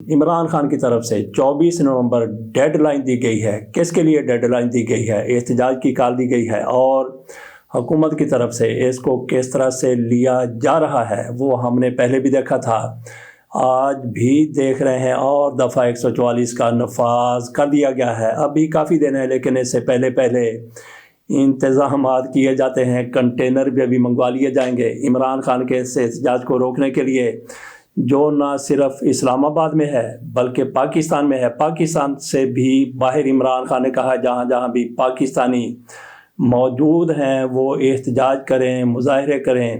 عمران خان کی طرف سے 24 نومبر ڈیڈ لائن دی گئی ہے۔ کس کے لیے ڈیڈ لائن دی گئی ہے؟ احتجاج کی کال دی گئی ہے، اور حکومت کی طرف سے اس کو کس طرح سے لیا جا رہا ہے وہ ہم نے پہلے بھی دیکھا تھا، آج بھی دیکھ رہے ہیں، اور دفعہ 144 کا نفاذ کر دیا گیا ہے۔ ابھی کافی دن ہے، لیکن اس سے پہلے انتظامات کیے جاتے ہیں، کنٹینر بھی ابھی منگوا لیے جائیں گے عمران خان کے اس احتجاج کو روکنے کے لیے، جو نہ صرف اسلام آباد میں ہے بلکہ پاکستان میں ہے۔ پاکستان سے بھی باہر عمران خان نے کہا جہاں جہاں بھی پاکستانی موجود ہیں وہ احتجاج کریں، مظاہرے کریں۔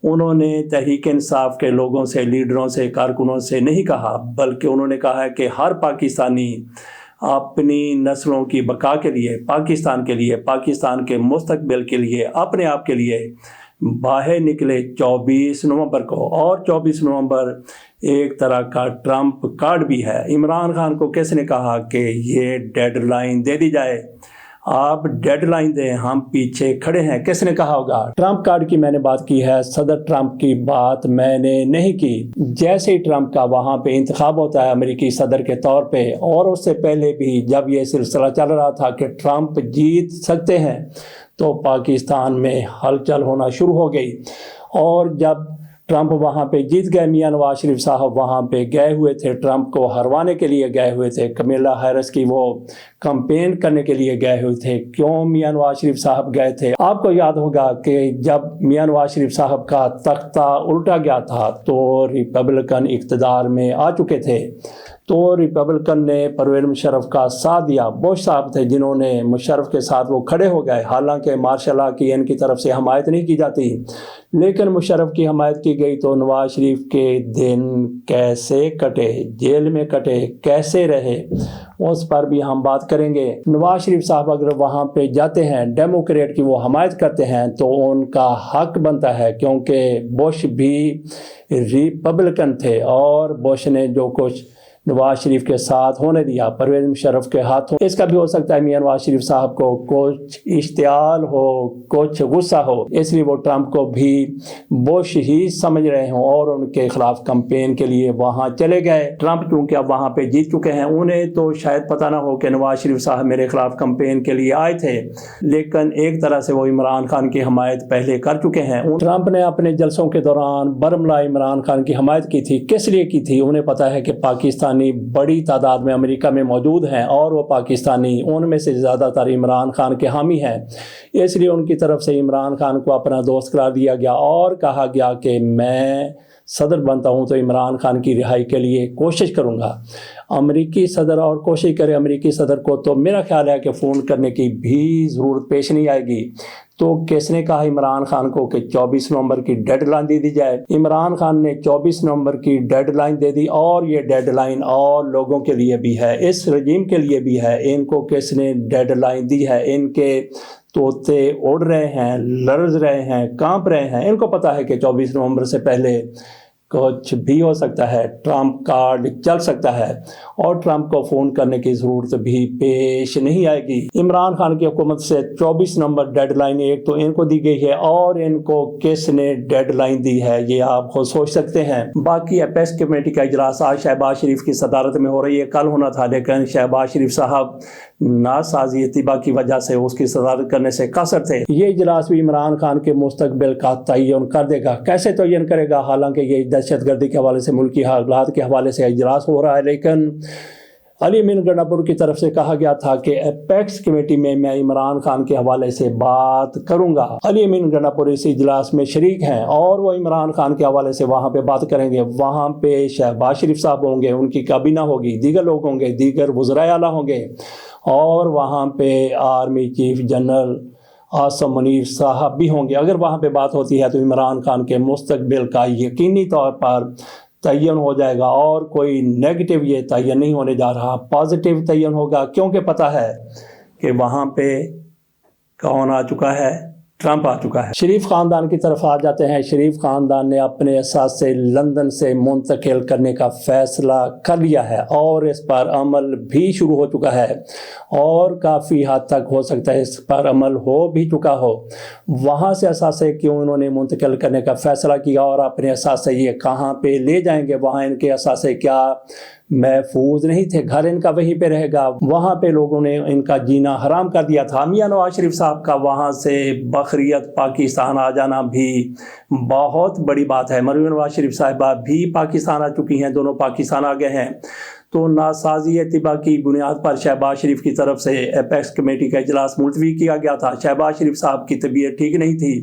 انہوں نے تحریک انصاف کے لوگوں سے، لیڈروں سے، کارکنوں سے نہیں کہا، بلکہ انہوں نے کہا ہے کہ ہر پاکستانی اپنی نسلوں کی بقا کے لیے، پاکستان کے لیے، پاکستان کے مستقبل کے لیے، اپنے آپ کے لیے باہر نکلے 24 نومبر کو۔ اور 24 نومبر ایک طرح کا ٹرمپ کارڈ بھی ہے۔ عمران خان کو کس نے کہا کہ یہ ڈیڈ لائن دے دی جائے؟ آپ ڈیڈ لائن دیں، ہم پیچھے کھڑے ہیں۔ کس نے کہا ہوگا؟ ٹرمپ کارڈ کی میں نے بات کی ہے، صدر ٹرمپ کی بات میں نے نہیں کی۔ جیسے ہی ٹرمپ کا وہاں پہ انتخاب ہوتا ہے امریکی صدر کے طور پہ، اور اس سے پہلے بھی جب یہ سلسلہ چل رہا تھا کہ ٹرمپ جیت سکتے ہیں، تو پاکستان میں ہلچل ہونا شروع ہو گئی۔ اور جب ٹرمپ وہاں پہ جیت گئے، میاں نواز شریف صاحب وہاں پہ گئے ہوئے تھے، ٹرمپ کو ہروانے کے لیے گئے ہوئے تھے، کمیلا ہیرس کی وہ کمپین کرنے کے لیے گئے ہوئے تھے۔ کیوں میاں نواز شریف صاحب گئے تھے؟ آپ کو یاد ہوگا کہ جب میاں نواز شریف صاحب کا تختہ الٹا گیا تھا تو ریپبلکن اقتدار میں آ چکے تھے، تو ریپبلکن نے پرویز مشرف کا ساتھ دیا۔ بش صاحب تھے جنہوں نے مشرف کے ساتھ وہ کھڑے ہو گئے، حالانکہ مارشل لا کی ان کی طرف سے حمایت نہیں کی جاتی، لیکن مشرف کی حمایت کی گئی۔ تو نواز شریف کے دن کیسے کٹے، جیل میں کٹے، کیسے رہے، اس پر بھی ہم بات کریں گے۔ نواز شریف صاحب اگر وہاں پہ جاتے ہیں، ڈیموکریٹ کی وہ حمایت کرتے ہیں، تو ان کا حق بنتا ہے، کیونکہ بش بھی ریپبلکن تھے، اور بش نے جو کچھ نواز شریف کے ساتھ ہونے دیا، پرویز مشرف کے ہاتھوں، اس کا بھی ہو سکتا ہے میاں نواز شریف صاحب کو کچھ اشتعال ہو، کچھ غصہ ہو، اس لیے وہ ٹرمپ کو بھی بش ہی سمجھ رہے ہوں اور ان کے خلاف کمپین کے لیے وہاں چلے گئے۔ ٹرمپ چونکہ اب وہاں پہ جیت چکے ہیں، انہیں تو شاید پتہ نہ ہو کہ نواز شریف صاحب میرے خلاف کمپین کے لیے آئے تھے، لیکن ایک طرح سے وہ عمران خان کی حمایت پہلے کر چکے ہیں۔ ٹرمپ نے اپنے جلسوں کے دوران برملا عمران خان کی حمایت کی تھی۔ کس لیے کی تھی؟ انہیں پتا ہے کہ پاکستانی بڑی تعداد میں امریکہ میں موجود ہیں، اور وہ پاکستانی ان میں سے زیادہ تر عمران خان کے حامی ہیں، اس لیے ان کی طرف سے عمران خان کو اپنا دوست قرار دیا گیا، اور کہا گیا کہ میں صدر بنتا ہوں تو عمران خان کی رہائی کے لیے کوشش کروں گا۔ امریکی صدر اور کوشش کرے امریکی صدر کو، تو میرا خیال ہے کہ فون کرنے کی بھی ضرورت پیش نہیں آئے گی۔ تو کس نے کہا عمران خان کو کہ 24 نومبر کی ڈیڈ لائن دے دی جائے؟ عمران خان نے 24 نومبر کی ڈیڈ لائن دے دی، اور یہ ڈیڈ لائن اور لوگوں کے لیے بھی ہے، اس رجیم کے لیے بھی ہے۔ ان کو کس نے ڈیڈ لائن دی ہے؟ ان کے طوطے اڑ رہے ہیں، لرز رہے ہیں، کانپ رہے ہیں، ان کو پتا ہے کہ 24 نومبر سے پہلے کچھ بھی ہو سکتا ہے، ٹرمپ کارڈ چل سکتا ہے، اور ٹرمپ کو فون کرنے کی ضرورت بھی پیش نہیں آئے گی۔ عمران خان کی حکومت سے 24 نومبر ڈیڈ لائن ایک تو ان کو دی گئی ہے، اور ان کو کس نے ڈیڈ لائن دی ہے یہ آپ خود سوچ سکتے ہیں۔ باقی اپیکس کمیٹی کا اجلاس آج شہباز شریف کی صدارت میں ہو رہی ہے، کل ہونا تھا، لیکن شہباز شریف صاحب ناسازی اتباع کی وجہ سے اس کی صدارت کرنے سے قاصر تھے۔ یہ اجلاس بھی عمران خان کے مستقبل کا تعین کر دے گا۔ کیسے تعین کرے گا؟ حالانکہ یہ دہشت گردی کے حوالے سے، ملکی حالات کے حوالے سے اجلاس ہو رہا ہے، لیکن علی امین گنڈاپور کی طرف سے کہا گیا تھا کہ اپیکس کمیٹی میں میں عمران خان کے حوالے سے بات کروں گا۔ علی امین گنڈاپور اس اجلاس میں شریک ہیں، اور وہ عمران خان کے حوالے سے وہاں پہ بات کریں گے۔ وہاں پہ شہباز شریف صاحب ہوں گے، ان کی کابینہ ہوگی، دیگر لوگ ہوں گے، دیگر وزرائے اعلیٰ ہوں گے، اور وہاں پہ army chief general Asim Munir صاحب بھی ہوں گے۔ اگر وہاں پہ بات ہوتی ہے تو عمران خان کے مستقبل کا یقینی طور پر تعین ہو جائے گا، اور کوئی نیگیٹو یہ تعین نہیں ہونے جا رہا، پازیٹیو تعین ہوگا، کیونکہ پتہ ہے کہ وہاں پہ کون آ چکا ہے؟ ٹرمپ آ چکا ہے۔ شریف خاندان کی طرف آ جاتے ہیں۔ شریف خاندان نے اپنے اثاثے لندن سے منتقل کرنے کا فیصلہ کر لیا ہے، اور اس پر عمل بھی شروع ہو چکا ہے، اور کافی حد تک ہو سکتا ہے اس پر عمل ہو بھی چکا ہو۔ وہاں سے اثاثے کیوں انہوں نے منتقل کرنے کا فیصلہ کیا، اور اپنے اثاثے یہ کہاں پہ لے جائیں گے، وہاں ان کے اثاثے کیا محفوظ نہیں تھے، گھر ان کا وہیں پہ رہے گا، وہاں پہ لوگوں نے ان کا جینا حرام کر دیا تھا۔ میاں نواز شریف صاحب کا وہاں سے بخریت پاکستان آ جانا بھی بہت بڑی بات ہے۔ مریم نواز شریف صاحبہ بھی پاکستان آ چکی ہیں، دونوں پاکستان آ گئے ہیں۔ تو ناسازی اتباع کی بنیاد پر شہباز شریف کی طرف سے ایپیکس کمیٹی کا اجلاس ملتوی کیا گیا تھا۔ شہباز شریف صاحب کی طبیعت ٹھیک نہیں تھی،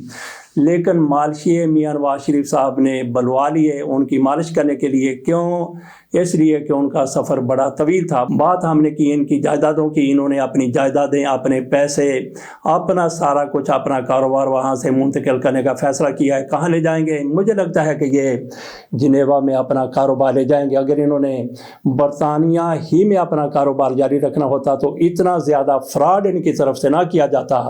لیکن مالشیے میاں نواز شریف صاحب نے بلوا لیے ان کی مالش کرنے کے لیے۔ کیوں؟ اس لیے کہ ان کا سفر بڑا طویل تھا۔ بات ہم نے کی ان کی جائیدادوں کی، انہوں نے اپنی جائیدادیں، اپنے پیسے، اپنا سارا کچھ، اپنا کاروبار وہاں سے منتقل کرنے کا فیصلہ کیا ہے۔ کہاں لے جائیں گے؟ مجھے لگتا ہے کہ یہ جنیوا میں اپنا کاروبار لے جائیں گے۔ اگر انہوں نے برطانیہ ہی میں اپنا کاروبار جاری رکھنا ہوتا تو اتنا زیادہ فراڈ ان کی طرف سے نہ کیا جاتا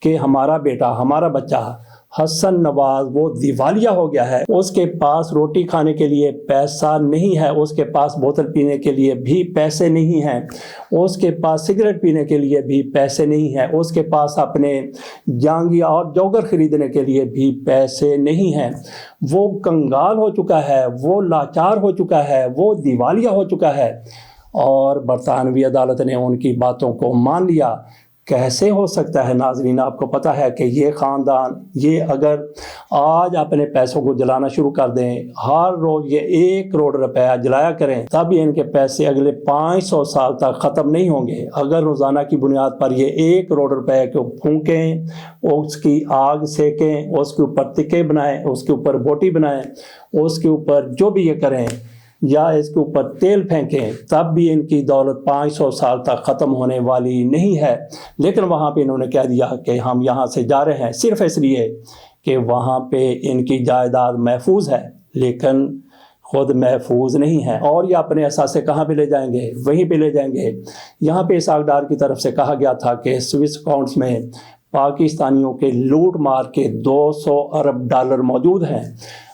کہ ہمارا بیٹا، ہمارا بچہ حسن نواز وہ دیوالیہ ہو گیا ہے، اس کے پاس روٹی کھانے کے لیے پیسہ نہیں ہے، اس کے پاس بوتل پینے کے لیے بھی پیسے نہیں ہیں، اس کے پاس سگریٹ پینے کے لیے بھی پیسے نہیں ہیں، اس کے پاس اپنے جانگیا اور جوگر خریدنے کے لیے بھی پیسے نہیں ہیں۔ وہ کنگال ہو چکا ہے، وہ لاچار ہو چکا ہے، وہ دیوالیہ ہو چکا ہے، اور برطانوی عدالت نے ان کی باتوں کو مان لیا۔ کیسے ہو سکتا ہے ناظرین؟ آپ کو پتہ ہے کہ یہ خاندان، یہ اگر آج اپنے پیسوں کو جلانا شروع کر دیں، ہر روز یہ 1 کروڑ روپیہ جلایا کریں، تب ان کے پیسے اگلے 500 سال تک ختم نہیں ہوں گے۔ اگر روزانہ کی بنیاد پر یہ 1 کروڑ روپے کو پھونکیں، اس کی آگ سیکیں، اس کے اوپر تکے بنائیں، اس کے اوپر بوٹی بنائیں، اس کے اوپر جو بھی یہ کریں، یا اس کے اوپر تیل پھینکیں، تب بھی ان کی دولت 500 سال تک ختم ہونے والی نہیں ہے۔ لیکن وہاں پہ انہوں نے کہہ دیا کہ ہم یہاں سے جا رہے ہیں صرف اس لیے کہ وہاں پہ ان کی جائیداد محفوظ ہے، لیکن خود محفوظ نہیں ہے۔ اور یہ اپنے اثاثے کہاں پہ لے جائیں گے؟ وہیں پہ لے جائیں گے۔ یہاں پہ اسحاق ڈار کی طرف سے کہا گیا تھا کہ سوئس اکاؤنٹس میں پاکستانیوں کے لوٹ مار کے 200 ارب ڈالر موجود ہیں۔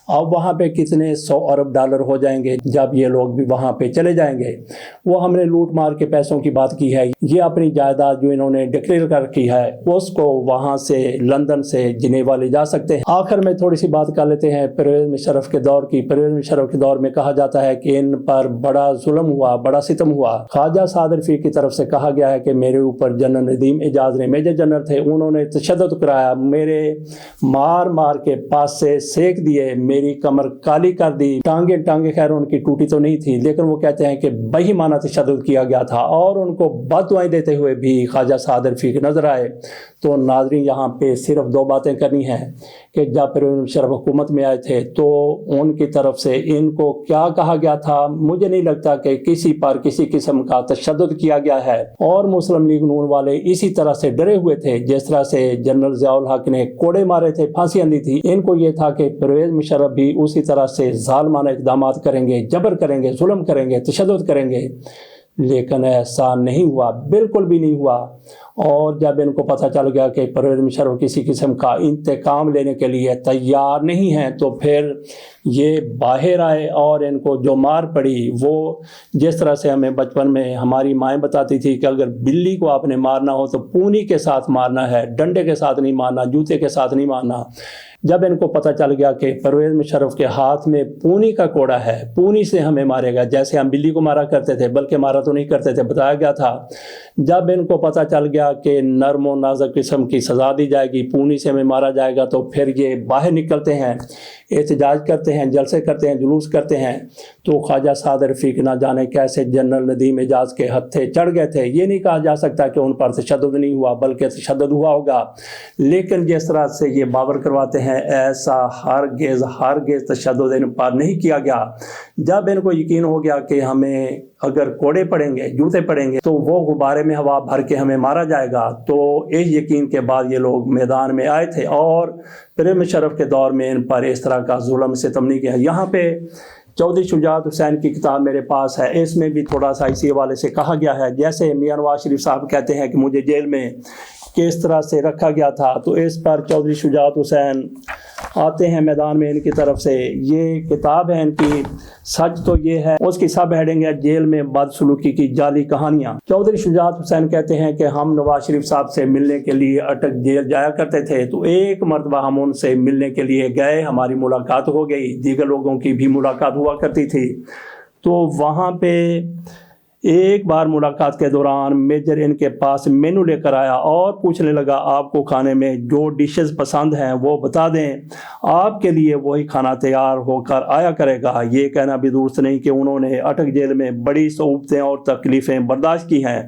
اب وہاں پہ کتنے 100 ارب ڈالر ہو جائیں گے جب یہ لوگ بھی وہاں پہ چلے جائیں گے۔ وہ ہم نے لوٹ مار کے پیسوں کی بات کی ہے، یہ اپنی جائیداد جو انہوں نے ڈکلیئر کر رکھی ہے اس کو وہاں سے لندن سے جنیوا لے جا سکتے ہیں۔ آخر میں تھوڑی سی بات کر لیتے ہیں پرویز مشرف کے دور کی۔ پرویز مشرف کے دور میں کہا جاتا ہے کہ ان پر بڑا ظلم ہوا، بڑا ستم ہوا۔ خواجہ سعد رفیق کی طرف سے کہا گیا ہے کہ میرے اوپر جنرل ندیم اعجاز نے، میجر جنرل تھے، انہوں نے تشدد کرایا، میرے مار مار کے پاس سے سینک دیے، میری کمر کالی کر دی، ٹانگیں خیر ان کی ٹوٹی تو نہیں تھی، لیکن وہ کہتے ہیں کہ بہیمانہ تشدد کیا گیا تھا، اور ان کو بد دعائیں دیتے ہوئے بھی خواجہ سعد رفیق نظر آئے۔ تو ناظرین یہاں پہ صرف 2 باتیں کرنی ہیں کہ جب پرویز مشرف حکومت میں آئے تھے تو ان کی طرف سے ان کو کیا کہا گیا تھا۔ مجھے نہیں لگتا کہ کسی پر کسی قسم کا تشدد کیا گیا ہے، اور مسلم لیگ نون والے اسی طرح سے ڈرے ہوئے تھے جس طرح سے جنرل ضیاء الحق نے کوڑے مارے تھے، پھانسیاں دی تھی۔ ان کو یہ تھا کہ پرویز مشرف بھی اسی طرح سے ظالمانہ اقدامات کریں گے، جبر کریں گے، ظلم کریں گے، تشدد کریں گے، لیکن ایسا نہیں ہوا، بالکل بھی نہیں ہوا۔ اور جب ان کو پتہ چل گیا کہ پرویز مشرف کسی قسم کا انتقام لینے کے لیے تیار نہیں ہیں، تو پھر یہ باہر آئے، اور ان کو جو مار پڑی وہ جس طرح سے ہمیں بچپن میں ہماری مائیں بتاتی تھی کہ اگر بلی کو آپ نے مارنا ہو تو پونی کے ساتھ مارنا ہے، ڈنڈے کے ساتھ نہیں مارنا، جوتے کے ساتھ نہیں مارنا۔ جب ان کو پتہ چل گیا کہ پرویز مشرف کے ہاتھ میں پونی کا کوڑا ہے، پونی سے ہمیں مارے گا، جیسے ہم بلی کو مارا کرتے تھے، بلکہ مارا تو نہیں کرتے تھے، بتایا گیا تھا۔ جب ان کو پتہ چل گیا کہ نرم و نازک قسم کی سزا دی جائے گی، پونی سے ہمیں مارا جائے گا، تو پھر یہ باہر نکلتے ہیں، احتجاج کرتے ہیں، جلسے کرتے ہیں، جلوس کرتے ہیں۔ تو خواجہ سعد رفیق نہ جانے کیسے جنرل ندیم اعجاز کے ہتھے چڑھ گئے تھے۔ یہ نہیں کہا جا سکتا کہ ان پر تشدد نہیں ہوا، بلکہ تشدد ہوا ہوگا، لیکن جس طرح سے یہ باور کرواتے ہیں ایسا ہرگز تشدد ان پر نہیں کیا گیا۔ جب ان کو یقین ہو گیا کہ ہمیں اگر کوڑے پڑیں گے، جوتے پڑیں گے، تو وہ غبارے میں ہوا بھر کے ہمیں مارا جائے گا، تو اس یقین کے بعد یہ لوگ میدان میں آئے تھے، اور پرویز مشرف کے دور میں ان پر اس طرح کا ظلم ستم نہیں کیا۔ یہاں پہ چودھری شجاعت حسین کی کتاب میرے پاس ہے، اس میں بھی تھوڑا سا اسی حوالے سے کہا گیا ہے۔ جیسے میاں نواز شریف صاحب کہتے ہیں کہ مجھے جیل میں کس طرح سے رکھا گیا تھا، تو اس پر چودھری شجاعت حسین آتے ہیں میدان میں ان کی طرف سے۔ یہ کتاب ہے ان کی، سچ تو یہ ہے، اس کی سب ہیڈنگ ہے جیل میں بدسلوکی کی جعلی کہانیاں۔ چودھری شجاعت حسین کہتے ہیں کہ ہم نواز شریف صاحب سے ملنے کے لیے اٹک جیل جایا کرتے تھے، تو ایک مرتبہ ہم ان سے ملنے کے لیے گئے، ہماری ملاقات ہو گئی، دیگر لوگوں کی بھی ملاقات ہوا کرتی تھی، تو وہاں پہ ایک بار ملاقات کے دوران میجر ان کے پاس مینو لے کر آیا اور پوچھنے لگا آپ کو کھانے میں جو ڈشز پسند ہیں وہ بتا دیں، آپ کے لیے وہی کھانا تیار ہو کر آیا کرے گا۔ یہ کہنا بھی درست نہیں کہ انہوں نے اٹک جیل میں بڑی صعوبتیں اور تکلیفیں برداشت کی ہیں۔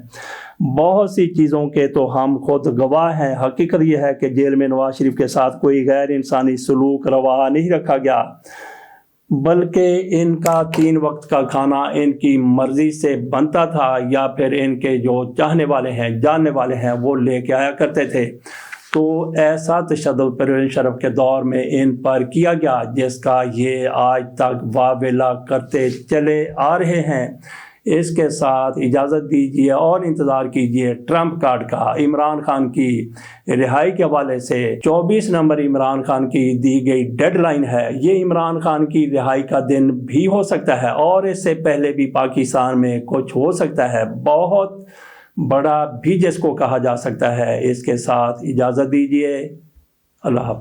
بہت سی چیزوں کے تو ہم خود گواہ ہیں۔ حقیقت یہ ہے کہ جیل میں نواز شریف کے ساتھ کوئی غیر انسانی سلوک روا نہیں رکھا گیا، بلکہ ان کا 3 وقت کا کھانا ان کی مرضی سے بنتا تھا یا پھر ان کے جو چاہنے والے ہیں، جاننے والے ہیں، وہ لے کے آیا کرتے تھے۔ تو ایسا تشدد پرویز مشرف کے دور میں ان پر کیا گیا جس کا یہ آج تک واویلا کرتے چلے آ رہے ہیں۔ اس کے ساتھ اجازت دیجیے اور انتظار کیجیے ٹرمپ کارڈ کا۔ عمران خان کی رہائی کے حوالے سے 24 نومبر عمران خان کی دی گئی ڈیڈ لائن ہے۔ یہ عمران خان کی رہائی کا دن بھی ہو سکتا ہے اور اس سے پہلے بھی پاکستان میں کچھ ہو سکتا ہے، بہت بڑا بھی جس کو کہا جا سکتا ہے۔ اس کے ساتھ اجازت دیجیے، اللہ حافظ۔